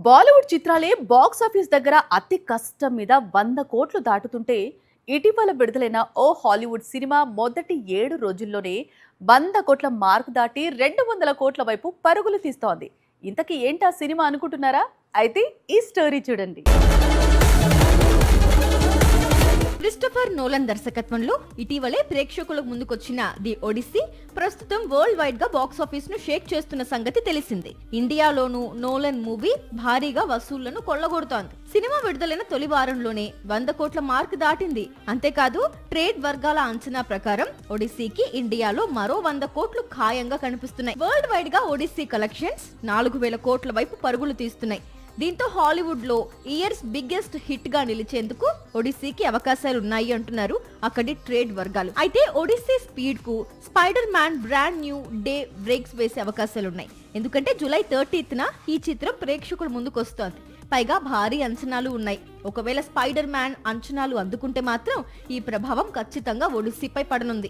Bollywood చిత్రాలే box office దగ్గర అతి కష్టం మీద 100 కోట్లు దాటుతుంటే ఇటీవల విడుదలైన ఓ హాలీవుడ్ సినిమా మొదటి 7 రోజుల్లోనే 100 కోట్ల మార్క్ దాటి 200 కోట్ల వైపు పరుగులు తీస్తోంది. ఇంతకీ ఏంటా సినిమా అనుకుంటున్నారా? అయితే ఈ స్టోరీ చూడండి. క్రిస్టోఫర్ నోలన్ దర్శకత్వంలో ఇటీవలే ప్రేక్షకుల ముందుకొచ్చిన ది ఒడిస్సీ ప్రస్తుతం వరల్డ్ వైడ్ గా బాక్స్ ఆఫీస్ ను షేక్ చేస్తున్న సంగతి తెలిసిందే. ఇండియాలోనూ నోలన్ మూవీ భారీగా వసూళ్లను కొల్లగొడుతోంది. సినిమా విడుదలైన తొలి వారంలోనే 100 కోట్ల మార్క్ దాటింది. అంతేకాదు ట్రేడ్ వర్గాల అంచనా ప్రకారం ఒడిస్సీకి ఇండియాలో మరో 100 కోట్లు ఖాయంగా కనిపిస్తున్నాయి. వరల్డ్ వైడ్ గా ఒడిస్సీ కలెక్షన్స్ 4000 కోట్ల వైపు పరుగులు తీస్తున్నాయి. దీంతో హాలీవుడ్ లో ఇయర్స్ బిగ్గెస్ట్ హిట్ గా నిలిచేందుకు ఒడిస్సీకి అవకాశాలున్నాయి అంటున్నారు అక్కడి ట్రేడ్ వర్గాలు. అయితే ఒడిస్సీ స్పీడ్ కు Spider Man brand new day brakes వేసే అవకాశాలున్నాయి. ఎందుకంటే జూలై 30న ఈ చిత్రం ప్రేక్షకుల ముందుకు వస్తోంది. పైగా భారీ అంచనాలు ఉన్నాయి. ఒకవేళ స్పైడర్ మ్యాన్ అంచనాలు అందుకుంటే మాత్రం ఈ ప్రభావం ఖచ్చితంగా ఒడిస్సీపై పడనుంది.